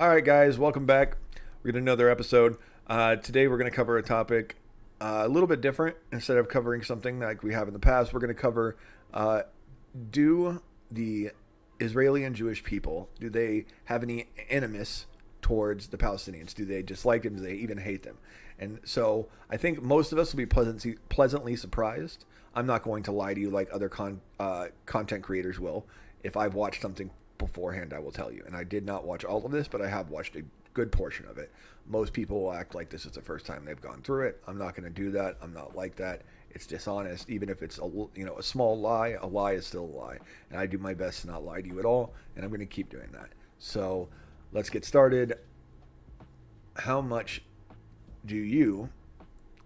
All right, guys, welcome back. We're going to another episode. Today, we're going to cover a topic a little bit different. Instead of covering something like we have in the past, we're going to cover do the Israeli and Jewish people, do they have any animus towards the Palestinians? Do they dislike them? Do they even hate them? And so I think most of us will be pleasantly surprised. I'm not going to lie to you like other content creators will. If I've watched something beforehand, I will tell you. And I did not watch all of this, but I have watched a good portion of it. Most people will act like this is the first time they've gone through it. I'm not going to do that. I'm not like that. It's dishonest. Even if it's a small lie, a lie is still a lie. And I do my best to not lie to you at all, and I'm going to keep doing that. So let's get started. How much do you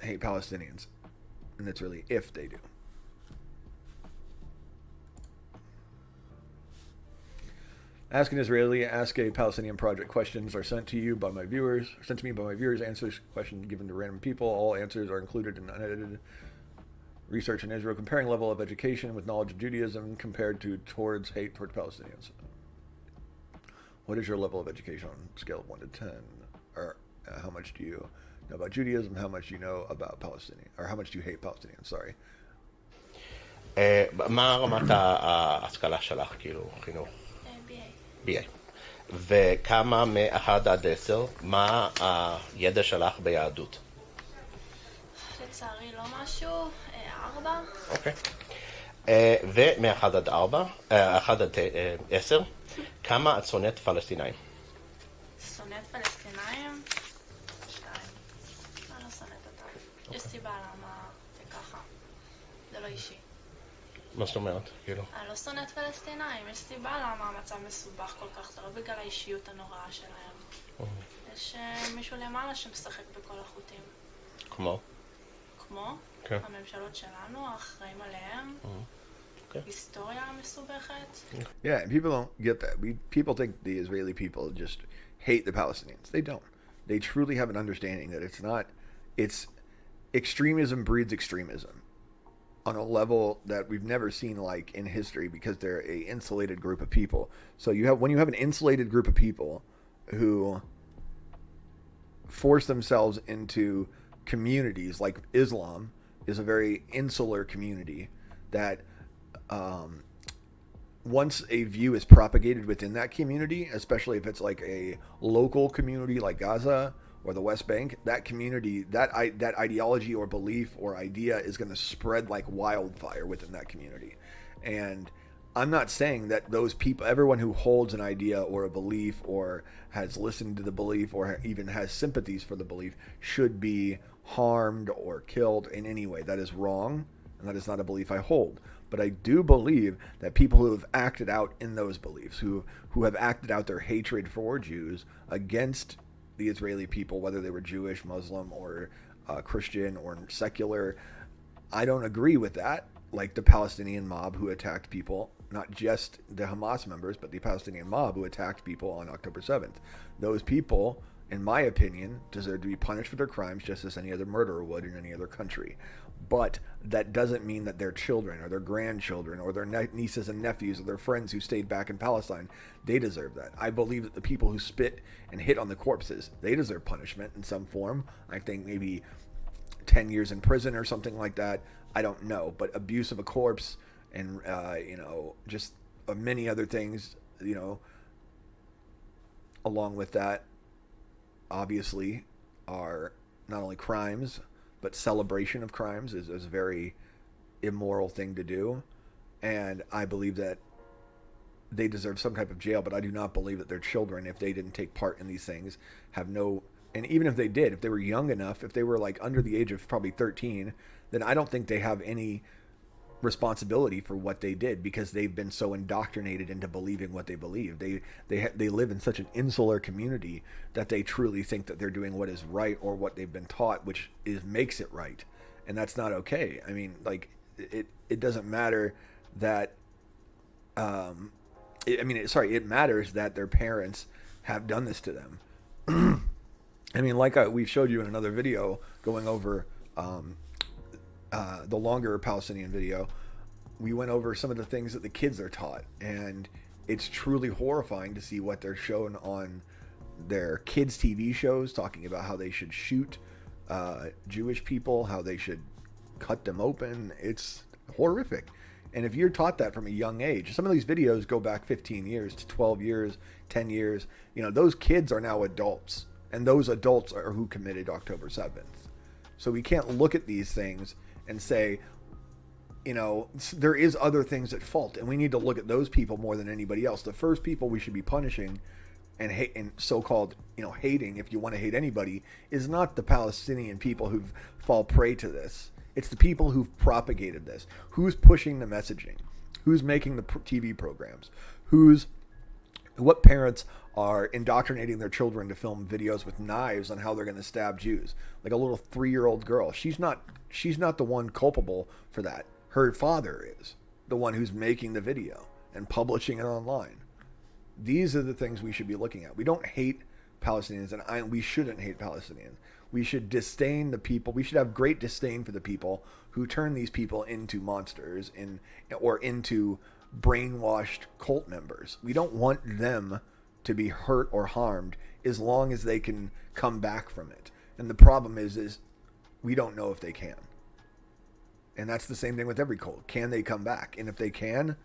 hate Palestinians? And it's really if they do. Ask an Israeli, ask a Palestinian project questions are sent to me by my viewers. Answers questions given to random people. All answers are included in unedited research in Israel, comparing level of education with knowledge of Judaism compared to towards hate towards Palestinians. What is your level of education on a scale of 1 to 10? Or how much do you know about Judaism? How much do you know about Palestinian? Or how much do you hate Palestinians? Sorry. מה רמת ההשכלה שלך, כאילו, חינוך? BA. BA. וכמה מ-1 עד 10, מה הידע שלך ביהדות? לצערי לא משהו, 4. אוקיי. ומ-1 עד 4, 1 עד 10, כמה את שונאת פלסטינאים? שונאת פלסטינאים? 2. אני לא שונאת אותם. יש סיבה למה זה ככה. זה לא אישי. מה זאת אומרת? כאילו? אני לא שונאת פלסטינאים. יש סיבה למה המצב מסובך כל כך. זה לא בגלל האישיות הנוראה שלהם. יש מישהו למעלה שמשחק בכל החוטים. כמו? כמו? כן. הממשלות שלנו, האחראים עליהם. היסטוריה מסובכת. Yeah, and people don't get that. People think the Israeli people just hate the Palestinians. They don't. They truly have an understanding that it's extremism breeds extremism on a level that we've never seen like in history because they're a insulated group of people. So when you have an insulated group of people who force themselves into communities like Islam is a very insular community that once a view is propagated within that community, especially if it's like a local community like Gaza or the West Bank, that community, that ideology or belief or idea is going to spread like wildfire within that community. And I'm not saying that those people, everyone who holds an idea or a belief or has listened to the belief or even has sympathies for the belief should be harmed or killed in any way. That is wrong, and that is not a belief I hold. But I do believe that people who have acted out in those beliefs, who have acted out their hatred for Jews against the Israeli people, whether they were Jewish, Muslim, or Christian, or secular, I don't agree with that. Like the Palestinian mob who attacked people, not just the Hamas members, but the Palestinian mob who attacked people on October 7th. Those people, in my opinion, deserve to be punished for their crimes just as any other murderer would in any other country. But that doesn't mean that their children or their grandchildren or their nieces and nephews or their friends who stayed back in Palestine, they deserve that. I believe that the people who spit and hit on the corpses, they deserve punishment in some form. I think maybe 10 years in prison or something like that. I don't know. But abuse of a corpse and, just many other things, along with that, obviously, are not only crimes, but celebration of crimes is a very immoral thing to do. And I believe that they deserve some type of jail, but I do not believe that their children, if they didn't take part in these things, have no... And even if they did, if they were young enough, if they were like under the age of probably 13, then I don't think they have any responsibility for what they did because they've been so indoctrinated into believing what they believe. They live in such an insular community that they truly think that they're doing what is right or what they've been taught, which makes it right, and that's not okay. I mean, like it doesn't matter that it matters that their parents have done this to them. I mean, like we showed you in another video going over the longer Palestinian video, we went over some of the things that the kids are taught, and it's truly horrifying to see what they're shown on their kids' TV shows talking about how they should shoot Jewish people, how they should cut them open. It's horrific. And if you're taught that from a young age, some of these videos go back 15 years to 12 years, 10 years. You know, those kids are now adults, and those adults are who committed October 7th. So we can't look at these things and say, you know, there is other things at fault, and we need to look at those people more than anybody else. The first people we should be punishing and hate, and so-called, you know, hating, if you want to hate anybody, is not the Palestinian people who fall prey to this. It's the people who've propagated this. Who's pushing the messaging? Who's making the TV programs? What parents are indoctrinating their children to film videos with knives on how they're going to stab Jews? Like a little 3-year-old girl. She's not the one culpable for that. Her father is the one who's making the video and publishing it online. These are the things we should be looking at. We don't hate Palestinians, and we shouldn't hate Palestinians. We should disdain the people. We should have great disdain for the people who turn these people into monsters or into brainwashed cult members. We don't want them to be hurt or harmed as long as they can come back from it. And the problem is we don't know if they can. And that's the same thing with every cult. Can they come back? And if they can,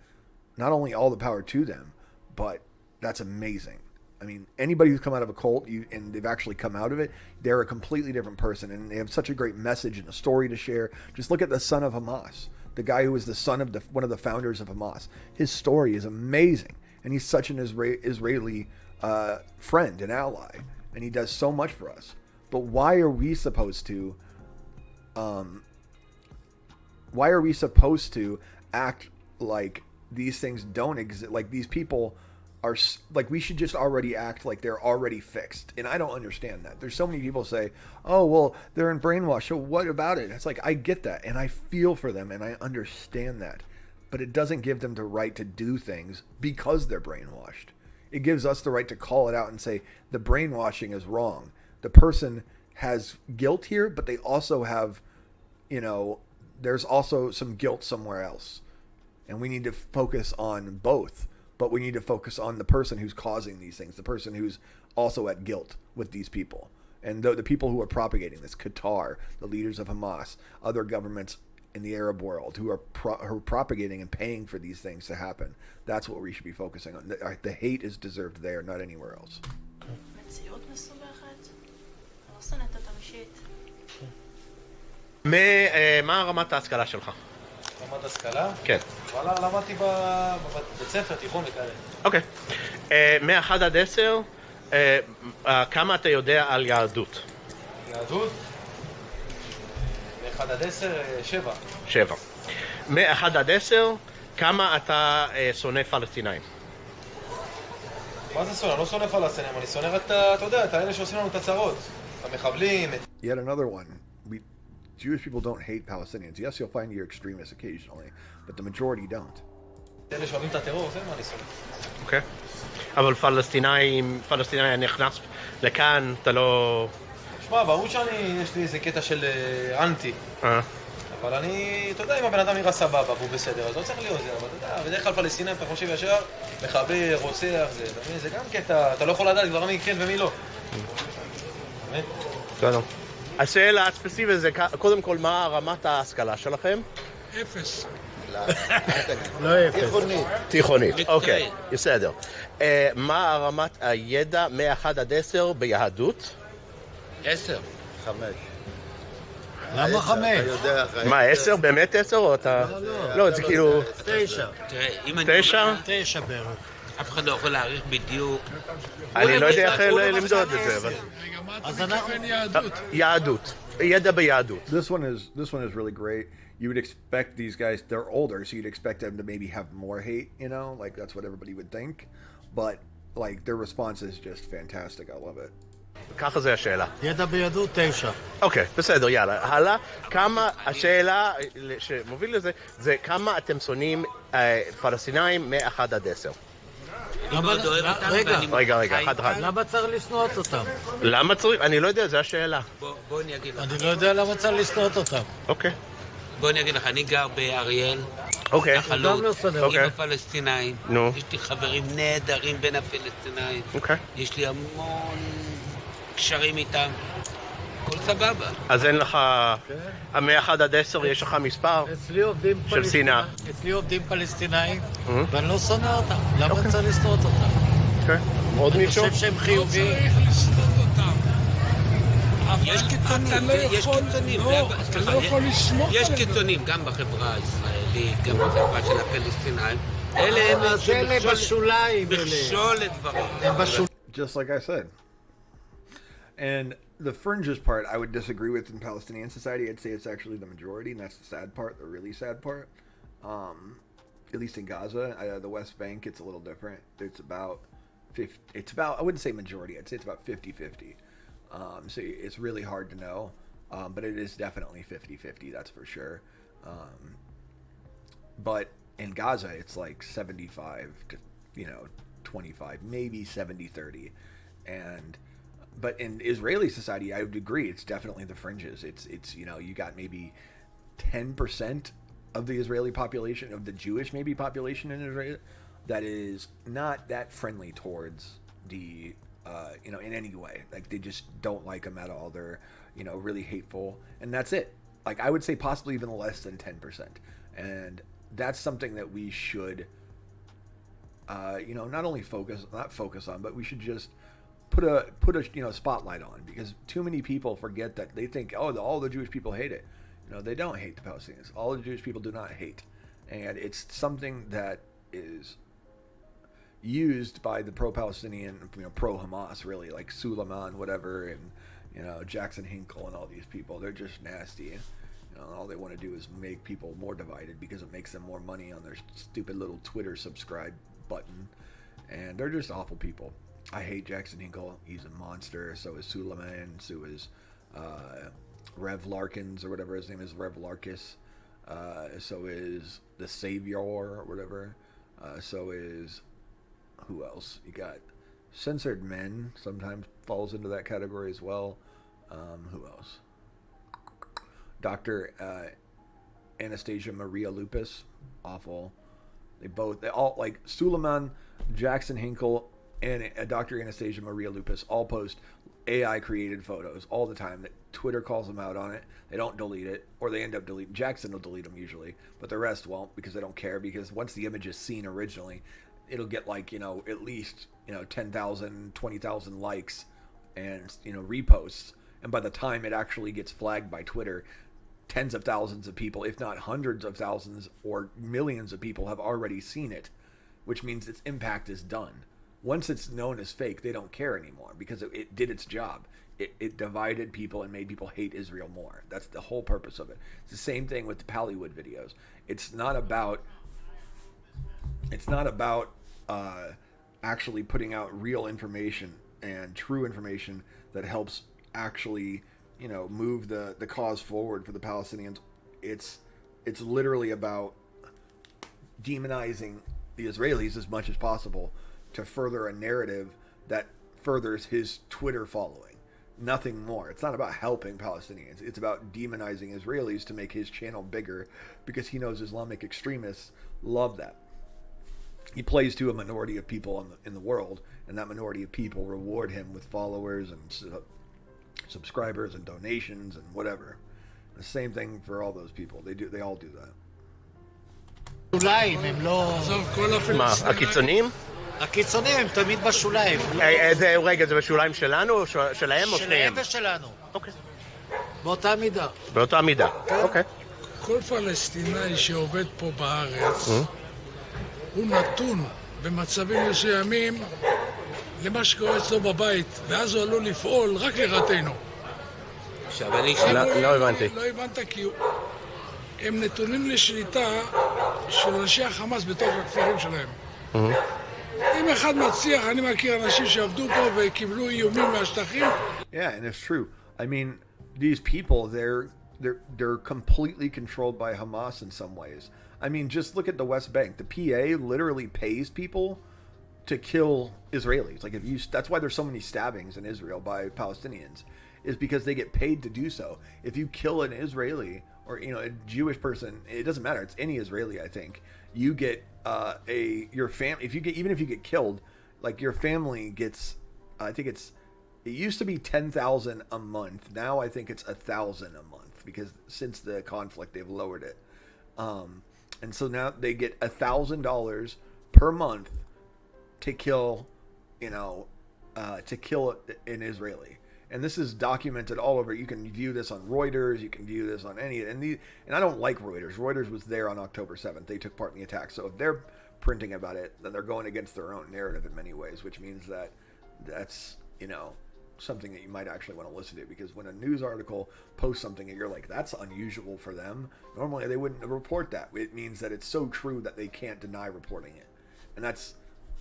not only all the power to them, but that's amazing. I mean, anybody who's come out of a cult and they've actually come out of it, they're a completely different person. And they have such a great message and a story to share. Just look at the son of Hamas, the guy who was the son of one of the founders of Hamas. His story is amazing. And he's such an Israeli friend and ally. And he does so much for us. But why are we supposed to act like these things don't exist? Like these people are, like, we should just already act like they're already fixed. And I don't understand that. There's so many people say, oh, well, they're in brainwash, so what about it? It's like, I get that, and I feel for them, and I understand that. But it doesn't give them the right to do things because they're brainwashed. It gives us the right to call it out and say, the brainwashing is wrong. The person has guilt here, but they also have, you know, there's also some guilt somewhere else. And we need to focus on both. But we need to focus on the person who's causing these things, the person who's also at guilt with these people. And the people who are propagating this, Qatar, the leaders of Hamas, other governments in the Arab world who are propagating and paying for these things to happen. That's what we should be focusing on. The hate is deserved there, not anywhere else. מציאות מסובכת? אני לא שונאת אותה אישית. מה רמת ההשכלה שלך? רמת השכלה? כן. וואלה, למדתי בבית ספר, תיכון וכאלה. אוקיי. מ-1 עד 10, כמה אתה יודע על יהדות? יהדות? מ-1 עד 10, 7. 7. מ-1 עד 10, כמה אתה שונא פלסטינאים? מה זה שונא? אני לא שונא פלסטינים, אני שונא רק, אתה יודע, את האלה שעושים לנו את הצרות. המחבלים. Yet another one. Jewish people don't hate Palestinians. Yes, you'll find your extremists occasionally, but the majority don't. אלה שאוהבים את הטרור, זה מה אני שונא. אוקיי. אבל פלסטינאי נכנס לכאן, אתה לא... שמע, ברור יש לי איזה קטע של אנטי. אבל אני, אתה יודע, אם הבן אדם נראה סבבה והוא בסדר, אז לא צריך להיות זה, אבל אתה יודע, בדרך כלל פלסטינאים, אתה חושב ישר, מחבר, רוצח, זה גם קטע, אתה לא יכול לדעת כבר מי כן ומי לא. בסדר. השאלה הספציפית זה, קודם כל, מה רמת ההשכלה שלכם? 0. לא 0. תיכונית, אוקיי, בסדר. מה רמת הידע מ-1 עד 10 ביהדות? 10. 5. למה 5? מה, 10? באמת 10 או אתה... לא, זה כאילו... 9. תראה, אם אני... 9? 9 בערך. אף אחד לא יכול להעריך בדיוק. אני לא יודע איך למדוד את זה, אבל... אז אנחנו... יהדות. ידע ביהדות. This one is really great. You would expect these guys, they're older, so you'd expect them to maybe have more hate, you know? Like, that's what everybody would think. But, like, their response is just fantastic. I love it. ככה זה השאלה. ידע ביהדות 9. אוקיי, בסדר, יאללה. הלאה, כמה, השאלה שמוביל לזה, זה כמה אתם שונאים פלסטינאים מ-1 עד 10. רגע, אחד. למה צריך לשנוא אותם? למה צריך? אני לא יודע, זו השאלה. בוא אני אגיד לך. אני לא יודע למה צריך לשנוא אותם. אוקיי. בוא אני אגיד לך, אני גר באריאל, אוקיי. התנחלות גם לא שונא עם אוקיי. הפלסטינאים. נו. יש לי חברים נהדרים בין הפלסטינאים. אוקיי. יש לי המון קשרים איתם. הכל סבבה. אז אין לך... מ-1 עד 10 יש לך מספר? אצלי עובדים של שנאה. אצלי עובדים פלסטינאים, Mhm. ואני לא שונא אותם. למה אני צריך לשנוא אותם? אוקיי. עוד אני מישהו? חושב שהם חיוביים. צריך לשלוט אותם. אבל יש קיצונים, אתה לא יש יכול, קיצונים. לא, זה- אתה סליחה, לא יכול לסמוך יש עליהם. קיצונים גם בחברה הישראלית, גם בחברה של הפלסטינאים. אלה הם אז אלה בשוליים, אלה. מכשול לדברים. הם בשוליים. Just like I said. And the fringes part, I would disagree with in Palestinian society. I'd say it's actually the majority, and that's the sad part, the really sad part. At least in Gaza, the West Bank, it's a little different. It's about 50, it's about, I wouldn't say majority, I'd say it's about 50-50. So it's really hard to know, but it is definitely 50-50, that's for sure. But in Gaza, it's like 75 to, 25, maybe 70-30. But in Israeli society, I would agree, it's definitely the fringes. It's you got maybe 10% of the Israeli population, of the Jewish maybe population in Israel, that is not that friendly towards the, in any way. Like, they just don't like them at all. They're, really hateful. And that's it. Like, I would say possibly even less than 10%. And that's something that we should, not only not focus on, but we should just put a spotlight on, because too many people forget that. They think, all the Jewish people hate it. They don't hate the Palestinians. All the Jewish people do not hate, and it's something that is used by the pro-Palestinian, pro-Hamas, really, like Suleiman, whatever, and Jackson Hinkle and all these people. They're just nasty. All they want to do is make people more divided because it makes them more money on their stupid little Twitter subscribe button, and they're just awful people. I hate Jackson Hinkle. He's a monster. So is Suleiman. So is Rev Larkins, or whatever his name is, Rev Larkis. So is the Savior, or whatever. So is, who else? You got Censored Men, sometimes falls into that category as well. Who else? Dr. Anastasia Maria Lupus, awful. They all, like Suleiman, Jackson Hinkle, and Dr. Anastasia Maria Lupus all post AI created photos all the time that Twitter calls them out on it. They don't delete it, or they end up deleting. Jackson will delete them usually, but the rest won't, because they don't care, because once the image is seen originally, it'll get like, at least, 10,000, 20,000 likes and, reposts. And by the time it actually gets flagged by Twitter, tens of thousands of people, if not hundreds of thousands or millions of people, have already seen it, which means its impact is done. Once it's known as fake, they don't care anymore, because it did its job. It divided people and made people hate Israel more. That's the whole purpose of it. It's the same thing with the Pallywood videos. It's not about actually putting out real information and true information that helps actually, move the cause forward for the Palestinians. It's literally about demonizing the Israelis as much as possible to further a narrative that furthers his Twitter following. Nothing more. It's not about helping Palestinians. It's about demonizing Israelis to make his channel bigger, because he knows Islamic extremists love that. He plays to a minority of people in the world, and that minority of people reward him with followers and subscribers and donations and whatever. The same thing for all those people. They all do that. בשוליים, הם לא... עזוב, כל מה, הפלסטינאים... הקיצונים? הקיצונים הם תמיד בשוליים. רגע, זה בשוליים שלנו או שלהם או שניהם? שלהם ושלנו. אוקיי. באותה מידה. באותה מידה, אוקיי. כל פלסטינאי שעובד פה בארץ, הוא נתון במצבים מסוימים למה שקורה אצלו בבית, ואז הוא עלול לפעול רק לרעתנו. עכשיו אני... לא הבנתי. לא הבנת, כי הם נתונים לשליטה של אנשי החמאס בתוך הכפרים שלהם. אם אחד מצליח, אני מכיר אנשים שעבדו פה וקיבלו איומים מהשטחים. Yeah, and it's true. I mean, these people, they're completely controlled by Hamas in some ways. I mean, just look at the West Bank. The PA literally pays people to kill Israelis. Like, that's why there's so many stabbings in Israel by Palestinians, is because they get paid to do so. If you kill an Israeli or a Jewish person, it doesn't matter. It's any Israeli, I think. You get your family, even if you get killed, like your family gets, I think it used to be 10,000 a month. Now I think it's 1,000 a month, because since the conflict they've lowered it. And so now they get $1,000 per month to kill, an Israeli. And this is documented all over. You can view this on Reuters. You can view this on and I don't like Reuters. Reuters was there on October 7th. They took part in the attack. So if they're printing about it, then they're going against their own narrative in many ways, which means that's something that you might actually want to listen to, because when a news article posts something and you're like, that's unusual for them, normally they wouldn't report that. It means that it's so true that they can't deny reporting it. And that's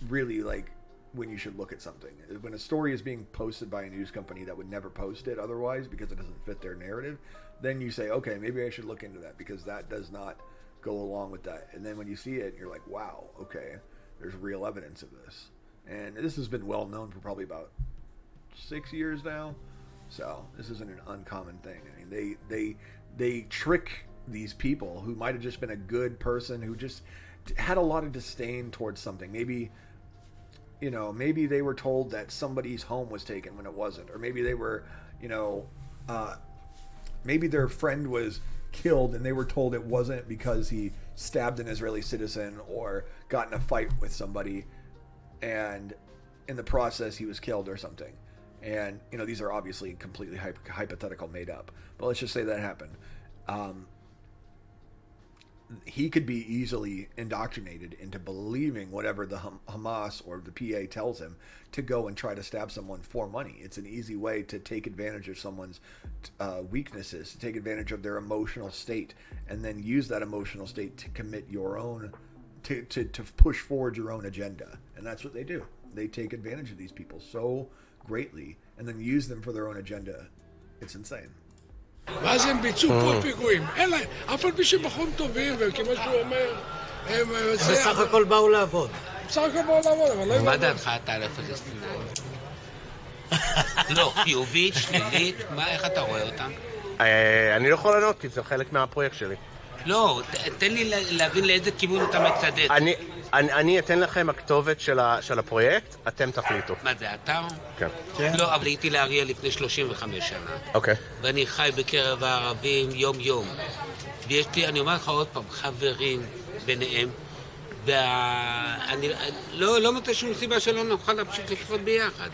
really like when you should look at something. When a story is being posted by a news company that would never post it otherwise because it doesn't fit their narrative, then you say, okay, maybe I should look into that, because that does not go along with that. And then when you see it, you're like, wow, okay, there's real evidence of this. And this has been well known for probably about 6 years now, so this isn't an uncommon thing. I mean, they trick these people who might have just been a good person who just had a lot of disdain towards something. Maybe they were told that somebody's home was taken when it wasn't, or maybe they were, maybe their friend was killed and they were told it wasn't because he stabbed an Israeli citizen or got in a fight with somebody, and in the process he was killed or something. And these are obviously completely hypothetical, made up, but let's just say that happened. He could be easily indoctrinated into believing whatever the Hamas or the PA tells him, to go and try to stab someone for money. It's an easy way to take advantage of someone's weaknesses, to take advantage of their emotional state, and then use that emotional state to commit your own, to push forward your own agenda. And that's what they do. They take advantage of these people so greatly and then use them for their own agenda. It's insane. ואז הם ביצעו פה פיגועים. אין להם, אף על פי שהם בחורים טובים, וכמו שהוא אומר, הם... בסך הכל באו לעבוד. בסך הכל באו לעבוד, אבל לא... מה דעתך אתה על הפלסטינאים? לא, חיובית, שלילית, איך אתה רואה אותם? אני לא יכול לענות, כי זה חלק מהפרויקט שלי. לא, תן לי להבין לאיזה כיוון אתה מצדד. אני אתן לכם הכתובת של הפרויקט, אתם תחליטו. מה זה, אתר? כן. לא, אבל הייתי לאריאל לפני 35 שנה. אוקיי. ואני חי בקרב הערבים יום-יום. ויש לי, אני אומר לך עוד פעם, חברים ביניהם. ואני לא מוצא שום סיבה שלא נוכל להמשיך לחיות ביחד.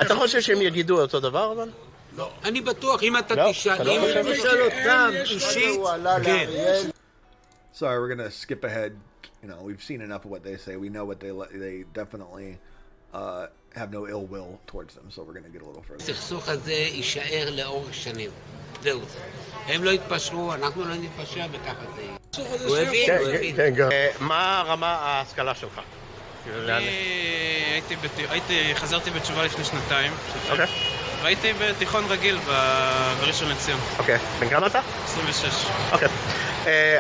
אתה חושב שהם יגידו אותו דבר, אבל? לא. אני בטוח, אם אתה תשאל, אם תשאל אותם אישית, כן. Sorry, we're gonna skip ahead. We've seen enough of what they say. We know what they definitely have no ill will towards them. So we're gonna get a little further. הסכסוך הזה יישאר לאורך שנים. זהו זה. הם לא יתפשרו, אנחנו לא נתפשר, וככה זה יהיה. הוא הבין. מה הרמה ההשכלה שלך? חזרתי בתשובה לפני שנתיים. אוקיי. והייתי בתיכון רגיל בראשון לציון. אוקיי. בן כמה אתה? 26.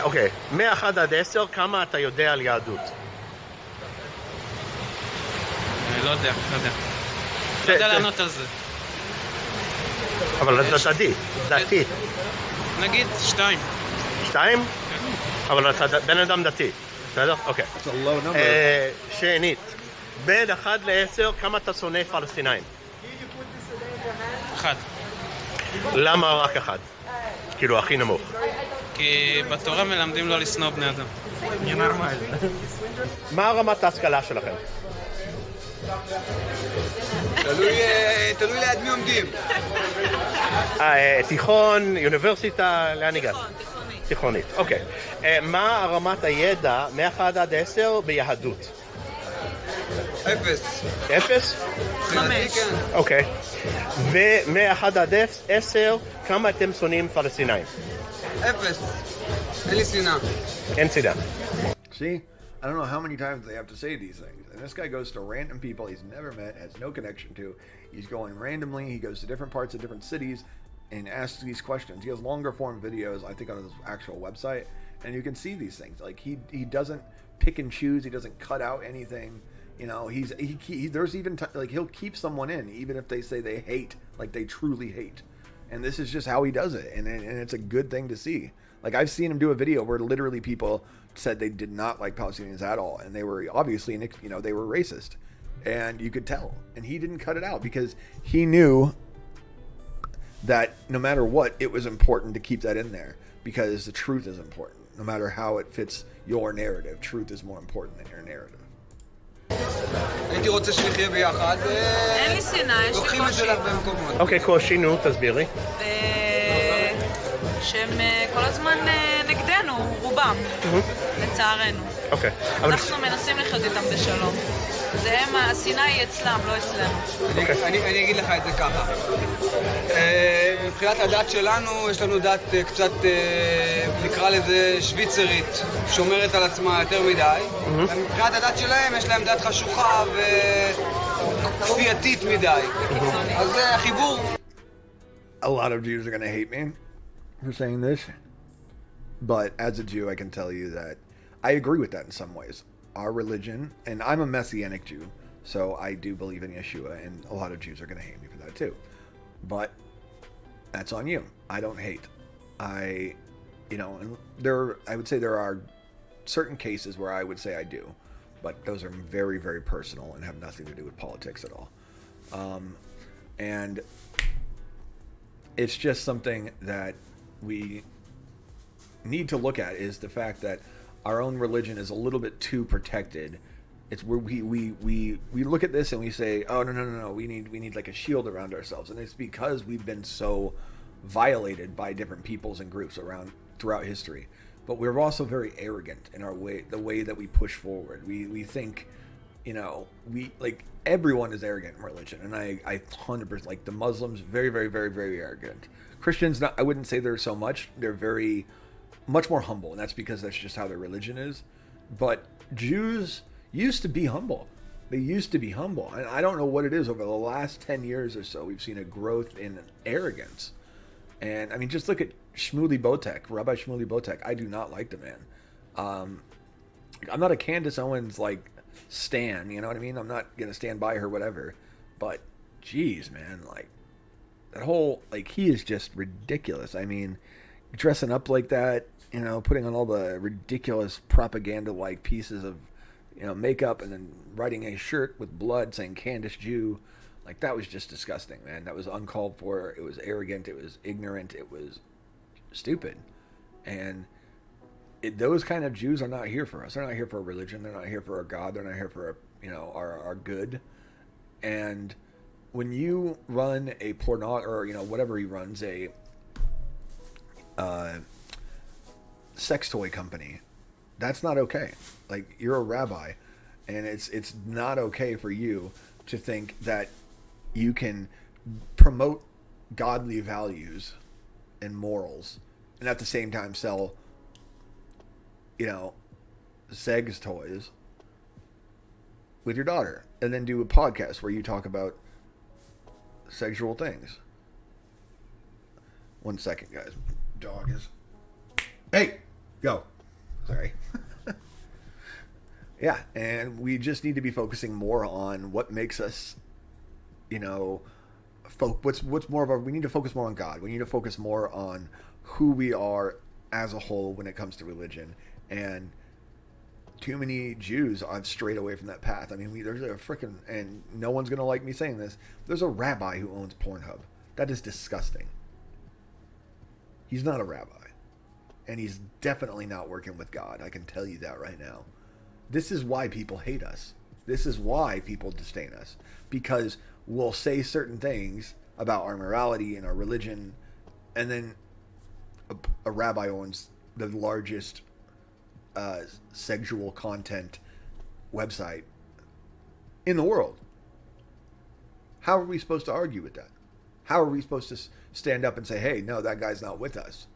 אוקיי. מ-1 עד 10, כמה אתה יודע על יהדות? לא יודע. לא יודע לענות על זה. אבל אתה דתי. נגיד 2. 2? אבל אתה בן אדם דתי. בסדר? אוקיי. שנית, בין 1 ל-10, כמה אתה שונא פלסטינאים? 1. למה רק 1? כאילו הכי נמוך. כי בתורה מלמדים לא לשנוא בני אדם. מה רמת ההשכלה שלכם? תלוי ליד מי עומדים. תיכון, אוניברסיטה, לאן הגעת? תיכונית, אוקיי. מה רמת הידע מ-1 עד 10 ביהדות? 0. 0? 5. אוקיי. ומ-1 עד 10, כמה אתם שונאים פלסטינאים? 0. אין לי שנאה. אין שנאה. See? I don't know how many times they have to say these things. And this guy goes to random people he's never met, has no connection to. He's going randomly. He goes to different parts of different cities and asks these questions. He has longer form videos, I think, on his actual website. And you can see these things. Like, he doesn't pick and choose. He doesn't cut out anything. There's even, like, he'll keep someone in, even if they say they hate, like they truly hate. And this is just how he does it. And it's a good thing to see. Like, I've seen him do a video where literally people said they did not like Palestinians at all. And they were obviously, they were racist. And you could tell. And he didn't cut it out because he knew that no matter what, it was important to keep that in there. Because the truth is important. No matter how it fits your narrative, truth is more important than your narrative. הייתי רוצה שנחיה ביחד, אין לי שנאה, יש לי לוקחים את זה להרבה מקומות. אוקיי, קושי, נו, תסבירי. שהם כל הזמן נגדנו, רובם, לצערנו. אוקיי. אנחנו מנסים לחיות איתם בשלום. השנאה היא אצלם, לא אצלנו. אני אגיד לך את זה ככה. מבחינת הדת שלנו, יש לנו דת קצת, נקרא לזה שוויצרית, שומרת על עצמה יותר מדי. מבחינת הדת שלהם, יש להם דת חשוכה וכפייתית מדי. אז זה החיבור. A lot of Jews are going to hate me for saying this. But as a Jew, I can tell you that I agree with that in some ways. Our religion, and I'm a Messianic Jew, so I do believe in Yeshua, and a lot of Jews are going to hate me for that too. But that's on you. I don't hate. I would say there are certain cases where I would say I do, but those are very, very personal and have nothing to do with politics at all. And it's just something that we need to look at, is the fact that our own religion is a little bit too protected. It's where we look at this and we say, oh no, we need like a shield around ourselves, and it's because we've been so violated by different peoples and groups throughout history. But we're also very arrogant in the way that we push forward. We think, everyone is arrogant in religion, and I 100%, like the Muslims, very, very, very, very arrogant. Christians, I wouldn't say they're so much. They're very much more humble, and that's because that's just how their religion is. But Jews used to be humble. They used to be humble, and I don't know what it is. Over the last 10 years or so, we've seen a growth in arrogance. And I mean, just look at Shmuley Botek, Rabbi Shmuley Botek. I do not like the man. I'm not a Candace Owens stan, you know what I mean? I'm not gonna stand by her, whatever. But geez, man, that whole he is just ridiculous. I mean, dressing up like that, putting on all the ridiculous propaganda-like pieces of, makeup, and then writing a shirt with blood saying Candace Jew, that was just disgusting, man. That was uncalled for. It was arrogant. It was ignorant. It was stupid. And those kind of Jews are not here for us. They're not here for a religion. They're not here for a God. They're not here for our good. And when you run a whatever he runs, a sex toy company, that's not okay. You're a rabbi, and it's not okay for you to think that you can promote godly values and morals and at the same time sell sex toys with your daughter, and then do a podcast where you talk about sexual things. 1 second, guys. Dog is... Hey! Go! Sorry. Yeah, and we just need to be focusing more on what makes us, what's more of our... We need to focus more on God. We need to focus more on who we are as a whole when it comes to religion. And too many Jews have strayed away from that path. I mean, there's a freaking... And no one's going to like me saying this. There's a rabbi who owns Pornhub. That is disgusting. He's not a rabbi. And he's definitely not working with God. I can tell you that right now. This is why people hate us. This is why people disdain us. Because we'll say certain things about our morality and our religion, and then a rabbi owns the largest sexual content website in the world. How are we supposed to argue with that? How are we supposed to stand up and say, hey, no, that guy's not with us?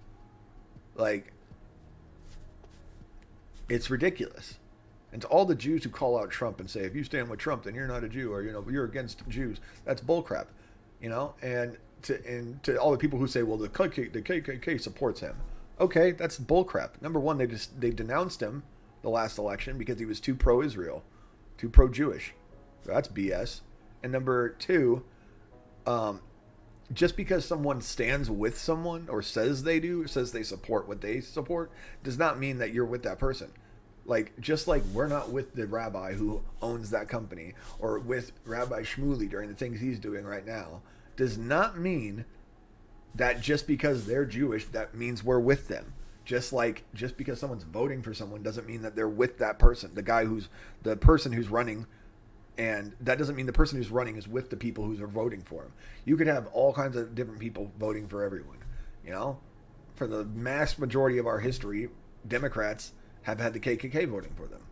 It's ridiculous. And to all the Jews who call out Trump and say, if you stand with Trump, then you're not a Jew, or you're against Jews, that's bullcrap. And to all the people who say, well, the KKK supports him. Okay, that's bullcrap. Number one, they denounced him the last election because he was too pro-Israel, too pro-Jewish. So that's BS. And number two, just because someone stands with someone or says they do, says they support what they support, does not mean that you're with that person. Like, just like we're not with the rabbi who owns that company or with Rabbi Shmuley during the things he's doing right now, does not mean that just because they're Jewish, that means we're with them. Just because someone's voting for someone doesn't mean that they're with that person, the person who's running. And that doesn't mean the person who's running is with the people who are voting for him. You could have all kinds of different people voting for everyone. You know, for the mass majority of our history, Democrats have had the KKK voting for them.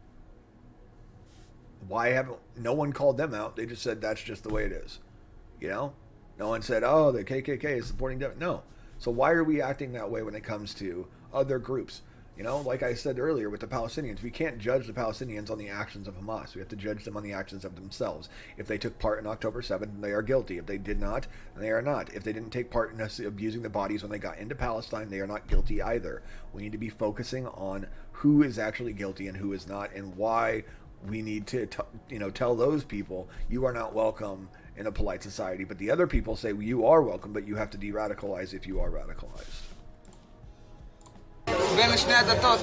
Why haven't no one called them out? They just said that's just the way it is. You know, no one said, oh, the KKK is supporting them. No. So why are we acting that way when it comes to other groups? You know, like I said earlier with the Palestinians, we can't judge the Palestinians on the actions of Hamas. We have to judge them on the actions of themselves. If they took part in October 7th, they are guilty. If they did not, they are not. If they didn't take part in abusing the bodies when they got into Palestine, they are not guilty either. We need to be focusing on who is actually guilty and who is not, and why we need to tell those people, you are not welcome in a polite society. But the other people say, well, you are welcome, but you have to de-radicalize if you are radicalized. בין שני הדתות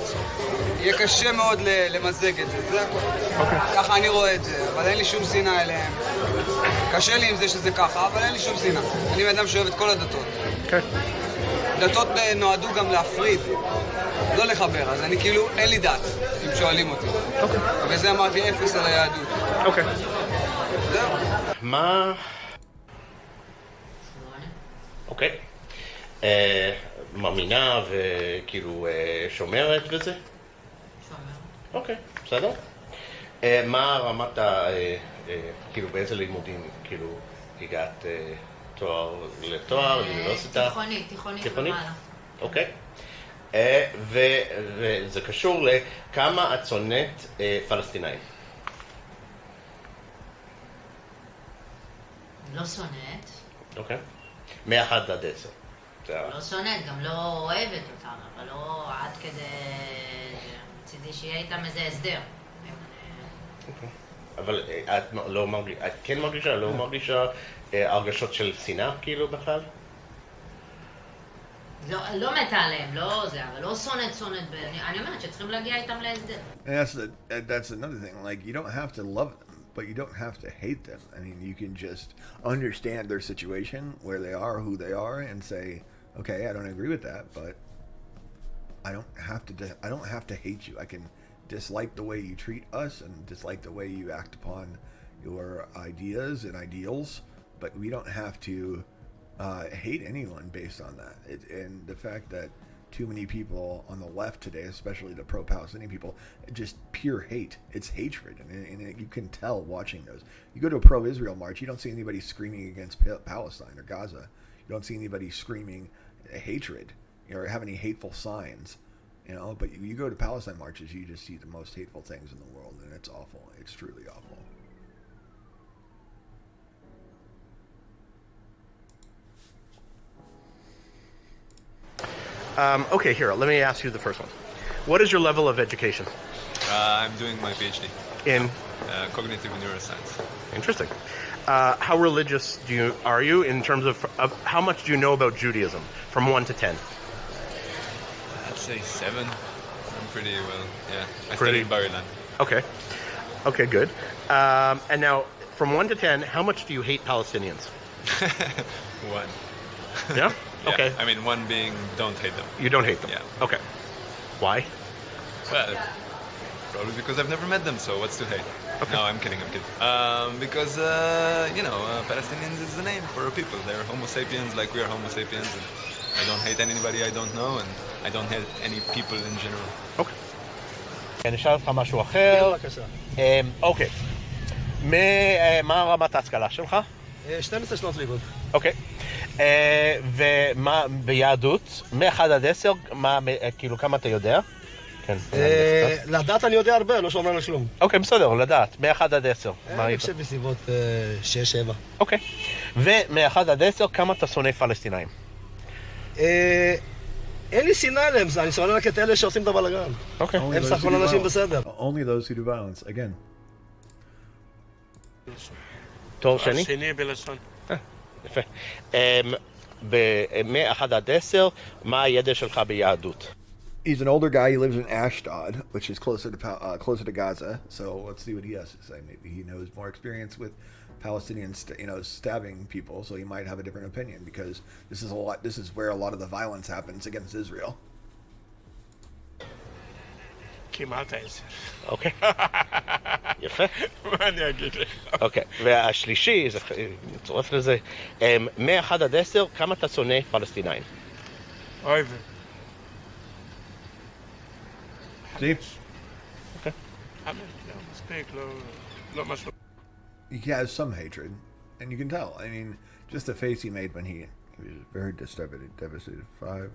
יהיה קשה מאוד למזג את זה, זה הכל. ככה אני רואה את זה, אבל אין לי שום שנאה אליהם. קשה לי עם זה שזה ככה, אבל אין לי שום שנאה. אני אדם שאוהב את כל הדתות. דתות נועדו גם להפריד, לא לחבר, אז אני כאילו, אין לי דת, אם שואלים אותי. וזה אמרתי אפס על היהדות. אוקיי. זהו. מה... אוקיי. מאמינה וכאילו שומרת וזה? שומרת. אוקיי, בסדר. מה רמת כאילו באיזה לימודים כאילו הגעת לתואר, לאוניברסיטה? תיכונית ומעלה. אוקיי. וזה קשור לכמה את שונאת פלסטינאים? לא שונאת. אוקיי. מ-1 עד 10. לא שונאת, גם לא אוהבת אותם, אבל לא עד כדי... מצידי שיהיה איתם איזה הסדר. אבל את כן מרגישה, לא מרגישה הרגשות של שנאה כאילו בכלל? לא מתה עליהם, לא זה, אבל לא שונאת. אני אומרת שצריכים להגיע איתם להסדר. That's another thing, like, you don't have to love them, but you don't have to hate them. I mean, you can just understand their situation, where they are, who they are, and say, okay, I don't agree with that, but I don't have to hate you. I can dislike the way you treat us and dislike the way you act upon your ideas and ideals, but we don't have to hate anyone based on that. And the fact that too many people on the left today, especially the pro-Palestinian people, just pure hate. It's hatred, and you can tell watching those. You go to a pro-Israel march, you don't see anybody screaming against Palestine or Gaza. You don't see anybody screaming hatred or have any hateful signs, you know. But you go to Palestine marches, you just see the most hateful things in the world, and it's awful. It's truly awful. Okay, here, let me ask you the first one. What is your level of education? I'm doing my PhD. In? Cognitive neuroscience. Interesting. How religious are you in terms of how much do you know about Judaism from 1 to 10? I'd say 7. I'm pretty well, yeah. I studied Bar-Ilan. Okay. Okay, good. And now, from 1 to 10, how much do you hate Palestinians? 1. Yeah? Yeah, okay. I mean, 1 being don't hate them. You don't hate them? Yeah. Okay. Why? Well, probably because I've never met them, so what's to hate? Okay. No, I'm kidding. Because, Palestinians is a name for a people. They're Homo sapiens like we are Homo sapiens. And I don't hate anybody I don't know, and I don't hate any people in general. Okay. אני אשאל אותך משהו אחר. אוקיי. מה רמת ההשכלה שלך? 12 שנות לימוד. אוקיי. ומה ביהדות? מ-1 עד 10, כאילו כמה אתה יודע? כן. לדעת אני יודע הרבה, לא שומע על כלום. אוקיי, בסדר, לדעת. מ-1 עד 10. אני חושב בסביבות 6-7. אוקיי. ומ-1 עד 10, כמה אתה שונא פלסטינאים? אין לי שנאה עליהם, אני שונא רק את אלה שעושים את הבלגן. אוקיי. הם סך הכל אנשים בסדר. Only those who do violence, again. תואר שני? שני בלשון. יפה. מ-1 עד 10, מה הידע שלך ביהדות? He's an older guy. He lives in Ashdod, which is closer to Gaza. So let's see what he has to say. Maybe he knows more experience with Palestinians, stabbing people. So he might have a different opinion because this is where a lot of the violence happens against Israel. כמעט 10. אוקיי. יפה. מה אני אגיד לך? אוקיי. והשלישי, זה מצורף לזה, מ-1 עד 10, כמה אתה שונא פלסטינאים? אוהב. See? Okay. He has some hatred, and you can tell. I mean, just the face he made when he was very devastated. 5.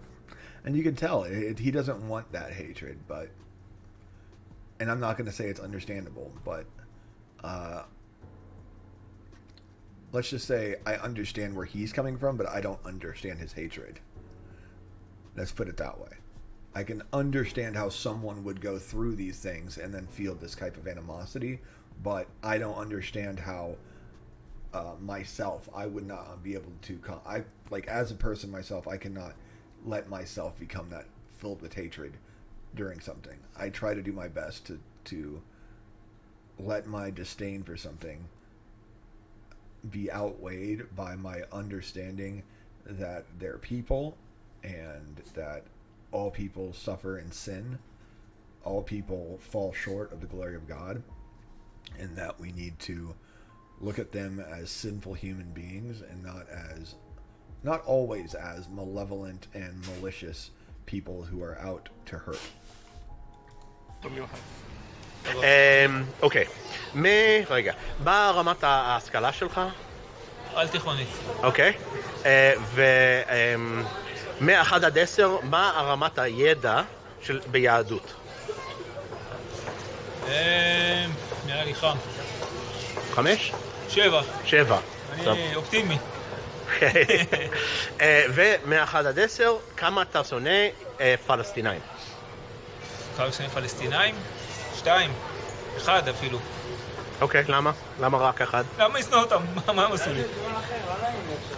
And you can tell he doesn't want that hatred, but, and I'm not going to say it's understandable, but let's just say I understand where he's coming from, but I don't understand his hatred. Let's put it that way. I can understand how someone would go through these things and then feel this type of animosity, but I don't understand how myself, I would not be able to as a person myself, I cannot let myself become that filled with hatred during something. I try to do my best to let my disdain for something be outweighed by my understanding that they're people and that all people suffer in sin, all people fall short of the glory of God, and that we need to look at them as sinful human beings and not always as malevolent and malicious people who are out to hurt. אוקיי. רגע, מה רמת ההשכלה שלך? על תיכונית. אוקיי. מ-1 עד 10, מה הרמת הידע ביהדות? נראה לי חם. 5? 7. 7. אני אופטימי. ומ-1 עד 10, כמה אתה שונא פלסטינאים? כמה שונא פלסטינאים? 2. 1 אפילו. אוקיי, למה? למה רק 1? למה ישנוא אותם? מה הם עשו לי?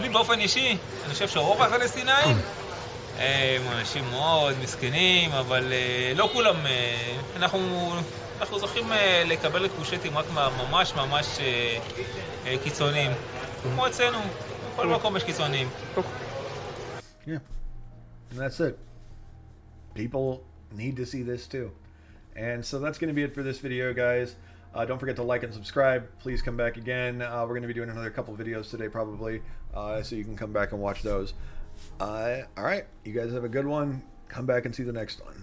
לי באופן אישי, אני חושב שרוב הפלסטינאים הם אנשים מאוד מסכנים, אבל לא כולם, אנחנו זוכים לקבל ריקושטים רק ממש ממש קיצוניים. כמו אצלנו, בכל מקום יש קיצוניים. Yeah, and that's it. People need to see this too. And so that's going to be it for this video, guys. Don't forget to like and subscribe. Please come back again. We're going to be doing another couple videos today probably, so you can come back and watch those. All right, you guys have a good one. Come back and see the next one.